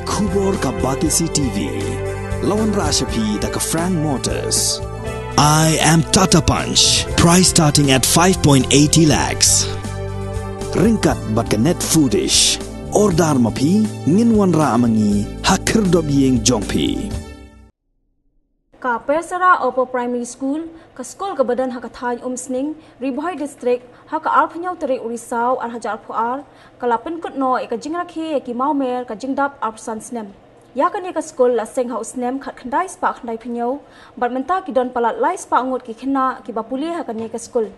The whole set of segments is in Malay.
Kubor ka Batisi TV. Lawan Rashapi da ka Frank Motors. I am Tata Punch. Price starting at 5.80 lakhs. Ringkat bat ka net foodish. Ordar mapi nginwan ra amangi hakir dobyeng jongpi. Ka Persara Opo Primary School, ka School ka Badan Hakathay Umsning, Riboy District, haka Arpanyau Teri Urisau, Arhajar Puar, ka Lapin Kutno, ka Jingrakhi, ki Maumer, ka Jingdap Arpsan Snem. Ya ka ni ka school la Seng House Snem, kat Khandai Spa Khandai Panyau, bat menta ki don palat lai spa ngut ki khina, ki bapuli haka ni ka school.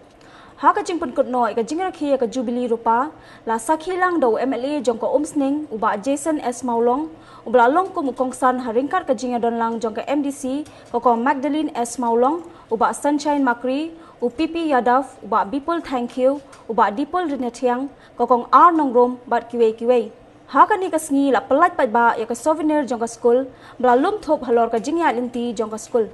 Haka Jingpun Kutno, ka Jingrakhi, ka Jubilee Rupa, la Sakhilang do MLA Jongko Umsning, uba Jason S. Maulong, Ublalong ko mukongsan haringkat ka jinga don lang jong ka MDC ko Magdalene S. Maulong, uba Sunshine Makri, Pipi Yadav, uba Bipol Thank You, uba Dipol Rinetiang, ko R Nongrom bat kiwe. Haka ni kasngi la pelat pat ba ya ka souvenir jong ka school, blalum thop halor ka jingya linti jong ka school.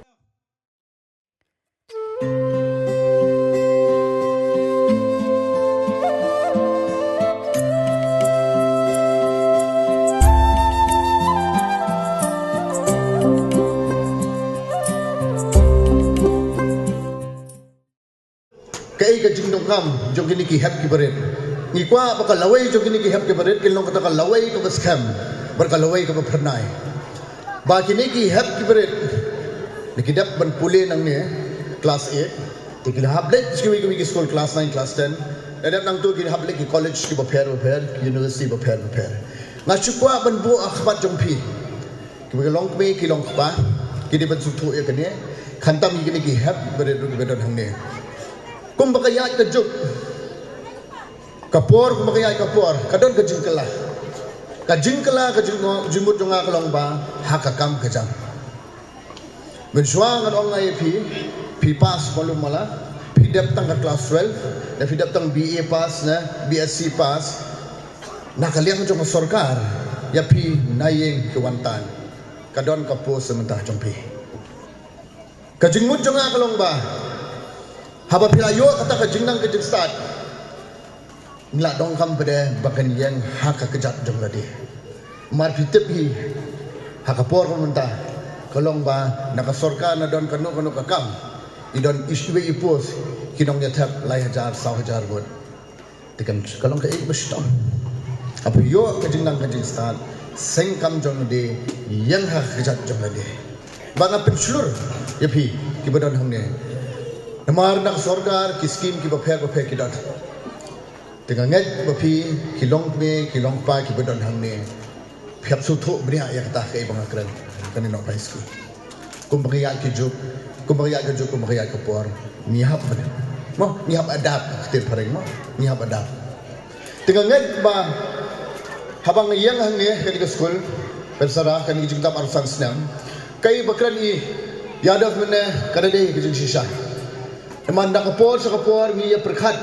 Kay ka jingdong kam jong kini ki hep ki baret ni kwa baka laway jong kini ki hep ki baret kilong kata ka laway ka scam barka laway ka pernai ba kini ki hep ki baret nikidap ban pule nang ni class 8 tikil hablet skiwi ki school class 9 class 10 adap nang tu ki hablet ki college ki baper university baper nga chukwa ban bu akhbat jong pi ki long me ki long ba ki di ban sutu ya kani khantam kini ki hep baret ru bedon hang ni kum bakayat ka juk kapor kum bakayat kapor kadon ka jingkala ka jingmut jonga kalong ba hakakam ka jang mensuang ang ngai pi pass malum mala pi dep tang ka class 12 na pi dep tang BA pass na BSc pass nakaliang jong sarkar ya pi nayeng kewantan kadon ka po sementah jong pi ka jingmut jonga kalong ba haba pilayo kata ka jingnang ka jing start ngla dong kam pada bakan yang haka kejat jong ladi mar pitep hi haka por menta kalong ba nakasorka na don kanu kakam idon iswe ipos kinong yathap lai hajar saw hajar bot tikan kalong ka ek beston apa yo ka jingnang ka jing start seng kam jong ladi yang haka kejat jong ladi banga penslur yapi kibadon hamne Namar nak sorgar kiskim ki baper ki dot. Tengah nget bapi kilong pa ki bedon hang ne. Phiap su thu bria ya kata kai bang akran kan no pai school. Kum bria ki juk ka por. Nihap bane. Mo nihap adap tir pareng mo nihap adap. Tengah nget ba habang yang hang ne ka school Persara kan ki jingtap arsan senam. Kai bakran i yadav mene kada dei ki jing shisha. Manda kapor sa kapor ngiya perkhat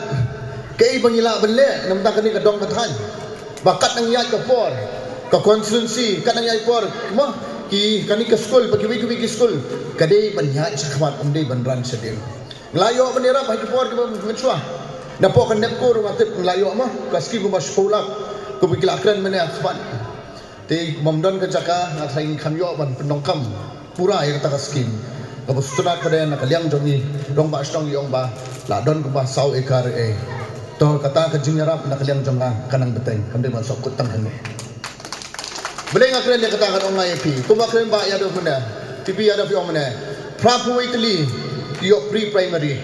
kay bangila benle namta kani ka dong kathan bakat nang yat kapor ka constituency kanang yat por mo ki kani ka school pakiwi ki school kadai banyat sa khamat umdei banran sa din nglayo banira ba kapor ka metswa napo kan nepko ro matip nglayo mo kaski ko mas sekolah ko bikilakran mene khamat te mamdon ka jaka na saing khamyo ban penongkam pura ya kata kaskim kapos tunat pada nakaliang jongi dong ba stong yong ba la don ko ba saw ekar to kata ka jingarap nakaliang jonga kanang beteng kamde man sok kutang hane beleng akren dia kata kan ongai pi kuma akren ba ya do mena tipi ya do yong mena properly yo pre primary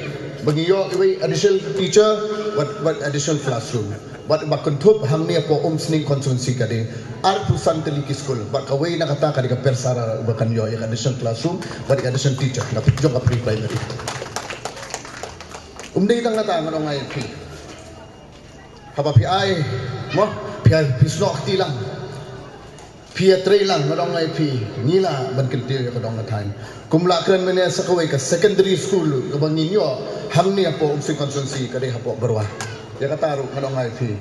bagi yo additional teacher what additional classroom but bakuntup hangni po umsning constituency kade arpusan teliki school but kawai na kata ka Persara bakan yo yang additional classroom but additional teacher na jong pre primary umdei tang nata ngano ngai pi haba pi ai mo pi pisno akti lang pi tre lang ngano ngai pi nila ban kinti ko dong time kumla kren mene sa kawai ka secondary school bangin yo hangni po umsning constituency kade hapo barwa ya kata ru ngano ngai pi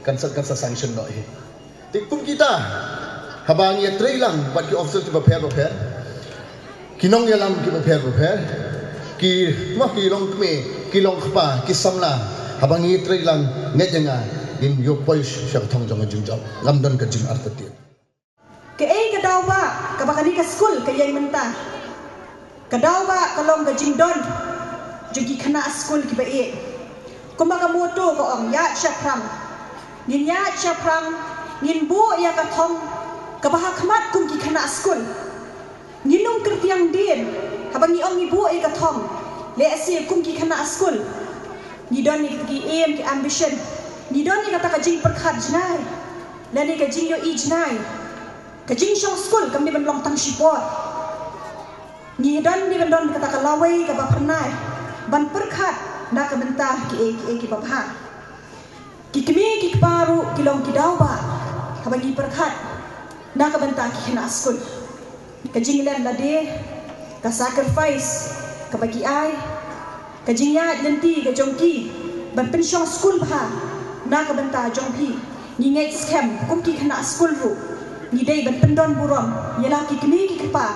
kan sa sanction no hi tikum kita habang ya tre lang bat ki officer ki baper kinong ya lam ki baper ki mo ki long kme ki long khpa ki samla habang ya tre lang nget nga in yo poish syak thong jong jing job lamdon ka jing artati ke daw ba kabakani ka school kayay mentah. Kadaw ba kalong ka jingdon jugi kana school ki bae. Kumbaga moto ko ang ya siya prang. Nin ya siya prang nin bu ya ka thong kabahakmat kum ki kana school. Ninong kertiang din habang ni ong ibu ay ka thong le asi kum ki kana school. Ni don ni ki aim ki ambition. Ni don ni kata ka jing perkhat jnai. La ni ka jing yo i jnai. Ka jing shong school kam ni ban long tang shipot. Ni don ni ban don kata ka lawai ka ba pernai. Ban perkhat na ka mentah ki babha. Ki kemi ki paru ki long ki daw ba. Habang ki perkhat na ka mentah ki kana school. Ka jing len la de ka sacrifice ka bagi ai. Ka jing ya lenti ka jongki ban pen shong school ba. Na ka mentah jongpi. Ni ngai scam kum ki kana school ru. Ni dei ban pendon burom yala ki kemi ki pa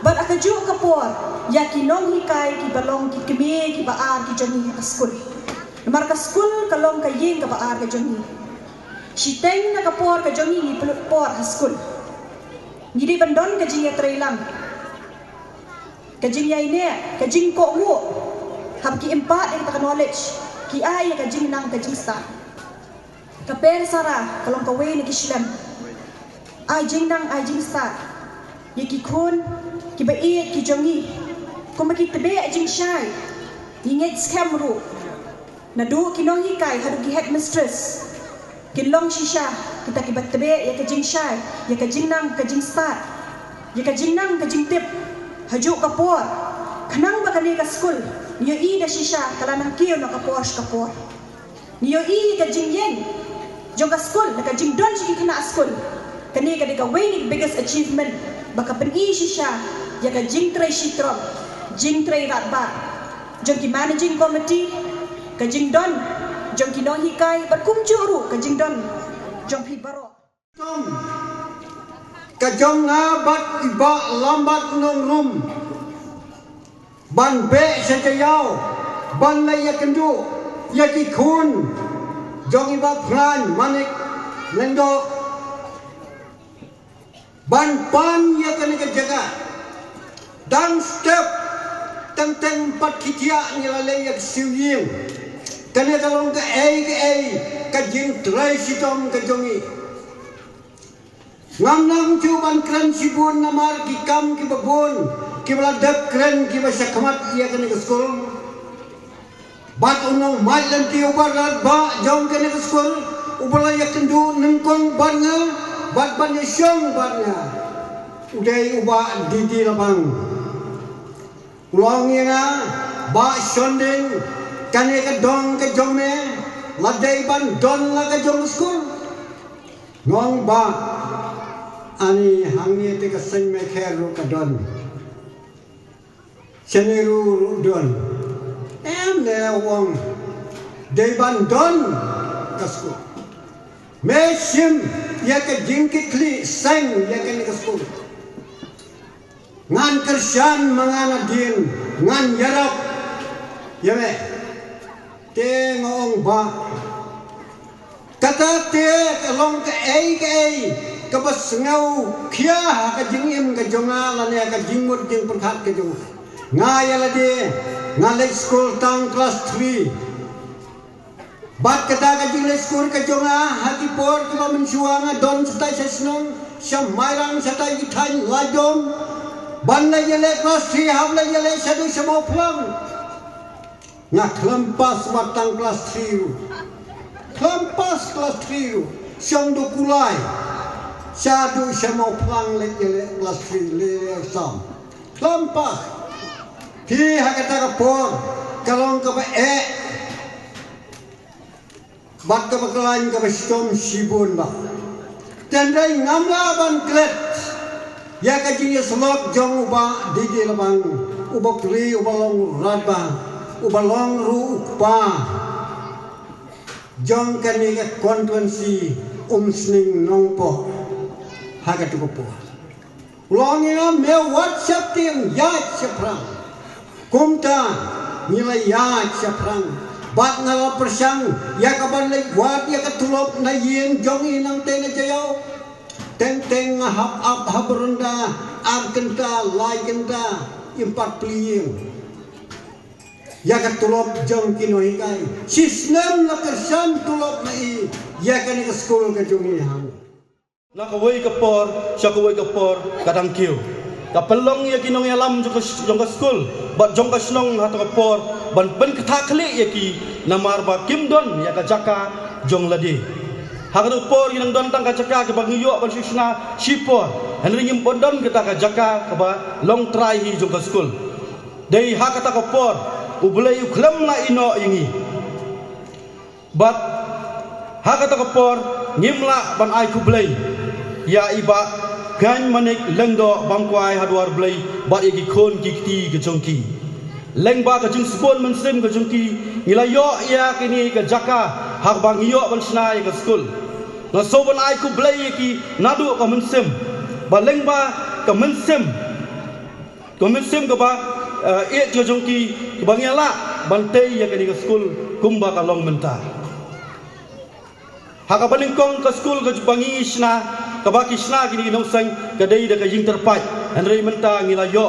ban akaju kapor ya ki nong hikai ki balong ki kemi ki baar ki joni ka school mar ka school kalong ka yeng ka baar ka joni si teng na kapor ka joni ni por ha school ni dei ban don ka jing ya trailang ka jing ya ine ka jing ko mu hab ki empat ka knowledge ki ai ka jing nang ka jing sta ka per sara kalong ka we ni ki shlam ai jing nang ai jing start ye ki khun ki ba e ki jongi ko ma ki tebe jing shai inget scam ru na du ki nong hi kai hadu ki headmistress ki long shisha kita ki bat tebe ye ka jing shai ye ka jing nang ka jing start ye ka jing nang ka jing tip haju ka por khanang ba ka ni ka school ni i da shisha kala nang kiyo na ka posh ka por ni i ka jing yen jong ka school na ka jing don ki kana school kani ka dika way biggest achievement baka pergi shisha ya ka jing tray shitrom jing tray ratba jong ki managing committee ka jing don jong ki nong hikai berkum juru ka jing don jong pi baro ka jong nga bat iba lambat nong rum ban be sejayau ban lay ya kendu ya ki khun jong iba plan manik lendo ban pan ya kena ke jaga dan step tentang pat kitia ni lalai yak siwing kena kalong ke ka jing trai sitom ke jongi ngam nang chu ban kran sibun namar ki kam ki babun ki baladap kran ki basakmat ya kena ke skol bat unong mai lanti ubarat ba jong kena ke skol ubala yak kendu nengkong bangal bat ban syong batnya udai uba didi labang ulang nga ba shonding kane ka dong ka jome ladai ban don la ka jong school ngong ba ani hangi te ka sen me kheru ka don seniru don le wong dai ban don ka school Mesim ya ke jingkit li seng ya ke ni school. Ngan kersian mangana din ngan yarap ya me te ngong ba kata te kalong ke ke bas ngau kia ka jingim ka jonga la ne ka jingmut jing perkhat ke jong ngaya la de ngalai school tang class 3 bat kata ka jing school ka jonga hati por ke ba mensuanga don setai sesnong samairang setai ithan ladom ban la yele class 3 hab la yele sadu samo plang nga klempas batang class 3 klempas class 3 syang do kulai sadu samo plang le yele class 3 le exam klempas ti hakata ka por kalong ka ba bat ka bakalan ka bastom sibun ba tendai ngamla ban klet ya ka jing slok jong uba didi labang uba kri uba long radba uba long ru pa jong kani ka kontuansi sning nongpo haga tu po long ya me whatsapp tim ya chaprang kumta nilai ya chaprang bat ngala persang ya kaban lay wat ya katulop na yin jong inang tena jayaw teng hap habrunda arkenta laikenta impat pliing ya ka tulop jong kinoi kai sistem la kersan tulop mai ya kan ke school ke jungi hang na ka wei ka por sya ka wei ka por kadang kiu ka pelong ya kinong yalam jong ka school bat jong ka snong ha ka por ban pen ka thakli ya ki namar ba kim don ya ka jaka jong ladi ha ka por ginang don tang ka jaka ke bang yo ban sisna sipor henry ngim bodon kita ka jaka ka ba long try hi jong ka school dei ha ka ta ka por ubulay uklam la ino yingi bat haka ta kapor ngimla ban ai kublay ya iba gan manik lengdo bangkwai hadwar blay bat yagi kon kikti ke jongki lengba ka jing spon mensim ke jongki ngilayo ya kini ke jaka hak bang iyo ban snai ke school na so ban ai kublay yaki nadu ka mensim ba lengba ka mensim ke ba it ke jongki bang yala bantai ya ke school kumba ka long menta haka balingkong ke school ke bangi isna ka baki isna gini nong sang ka dei da ka jing terpai andrei menta ngilayo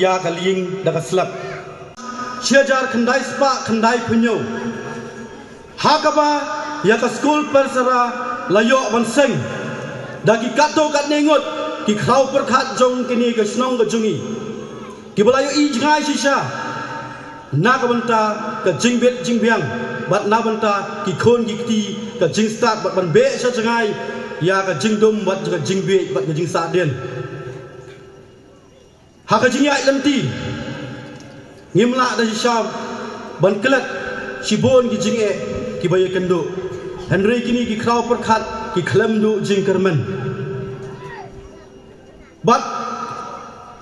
ya ka ling da ka slap syajar khandai spa khandai punyo haka ba ya ka school persara layo ban seng da ki kato kat nengot ki krau perkhat jong kini ke snong ke jungi ki balayo i jangai sisa na ka banta ka jingbet jingbiang bat na banta ki khon ki ti ka jing start bat ban be sa jangai ya ka jingdom bat ka jingbe bat ka jing sa den ha ka jing ai lanti ngimla da sisa ban kelat sibon ki jing e ki baye kendo henry kini ki kraw perkhat ki khlem du jing kermen bat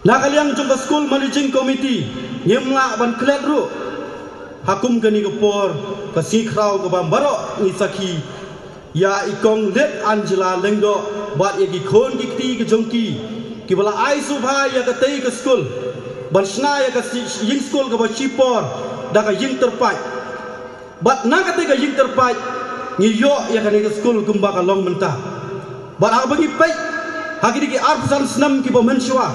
na kaliang jong school managing committee ngimla ban klet ru hakum gani gopor ka si kraw ka bambaro ni saki ya ikong let Angela lengdo bat yagi khon dikti ke jongki ki bala ai subha ya ka tei ke school ban sna ya ka ying school ka ba chipor da ka ying terpai bat na ka tei ka ying terpai ni yo ya ka ni ke school kumba ka long menta bat ha bagi pai ha ki ki arpusan snam ki ba menshwa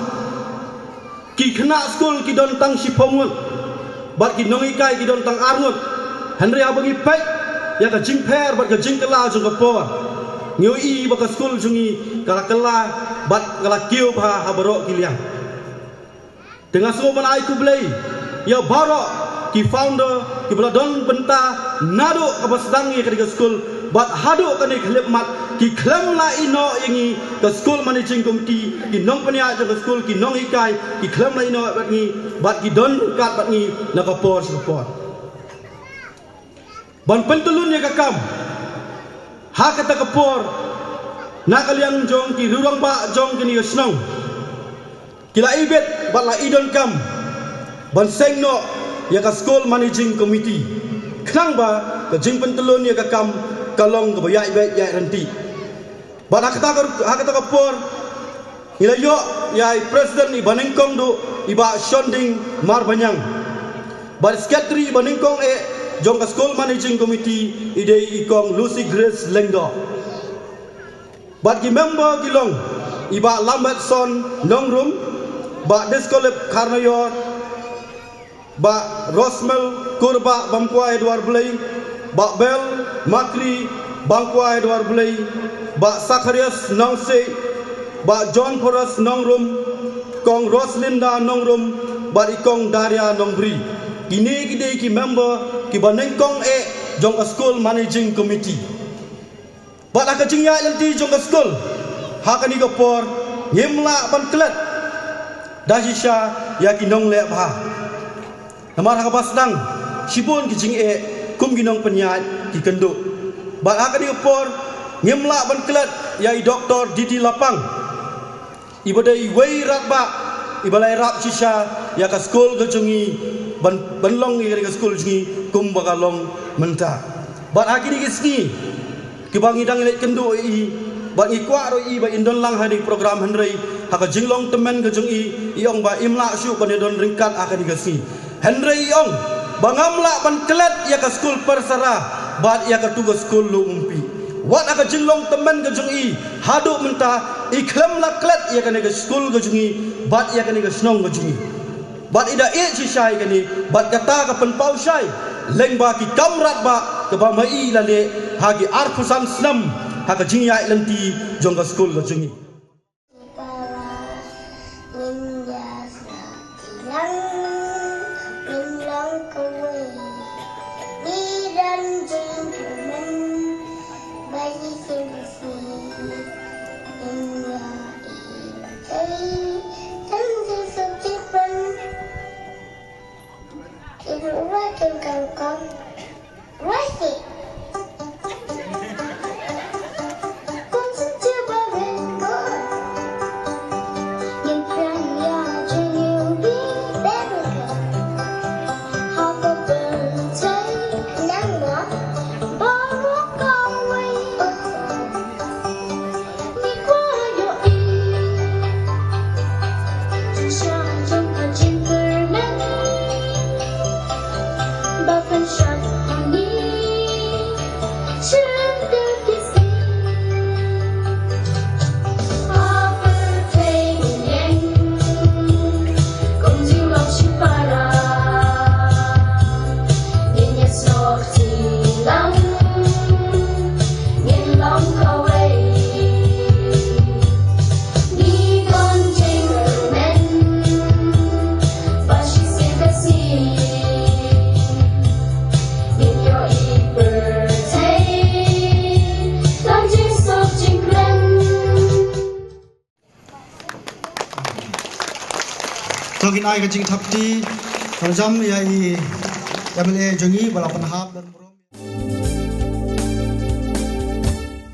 ki khna school ki don tang sipomut bat ki nongi kai ki don tang arngut henry abangi pai ya ka jing pher bat ka jing kala jong ka por ngiu i ba ka school jungi kala kala bat kala kiu ba habaro kiliang dengan semua ban ai kublai ya baro ki founder ki bala don benta nado ka basdang ye ka school bat hadu ka ni khlep mat ki khlam la ino yangi ka school managing committee ki nong pania jong ka school ki nong ikai ki khlam la ino bat ni bat ki don kat bat ni na ka por support ban pentulun ya ka kam ha kata ka por na kaliang jong ki rurang ba jong ki ni snong kila ibet bat la idon kam ban sengno ya ka school managing committee khnang ba ka jing pentulun ya ka kam kalong ke bayai baik ya renti bat hakata ka por ila yo ya president ibanengkong du iba shonding mar banyang bat secretary ibanengkong jong ka school managing committee ide ikong Lucy Grace Lengdo bat ki member kilong iba lambat son nongrum ba deskolep karnayor ba Rosmel kurba bamkwa Edward Blay ba Bel Makri bangkwa Edward Blay ba Sakarias Nongse ba John Poras Nongrum kong Roslinda Nongrum ba ikong Daria Nongbri ini gide ki member ki banengkong jong ka school managing committee ba la ka jingya lanti jong ka school ha ka ni ka por ngimla ban klet dasisha ya ki nong le ba namar ha ka basdang sibon ki jing kum ginong penyat ki kendo ba ha ka ni ka por ngimla ban klet ya Dr. Didi Lapang ibadai wei ratba ibalai rap sisa ya ka school ke jungi ban long ni ka school jungi kum bakalong menta bat akini kisni ki bangi dang le kendo i ba i kwaro i ba indon lang hadi program henry haka jinglong temen ke jungi iong ba imla syu kan don ringkat akani kisni henry iong bangamla ban klet ya ka school persara bat ya ka tugas school lu umpi wat aka jinglong teman ke jungi hadu mentah iklam laklet ia kene ke school ke jungi bat ia kene ke snong ke jungi bat ida ci syai kene bat kata ka penpau syai leng ba ki kamrat ba ke ba mai lale hagi arfusan snam haka jingi ai lenti jong ke school ke jungi Tokin ai ka jing thapti, kalau jam ya i MLA jongi balapan hab dan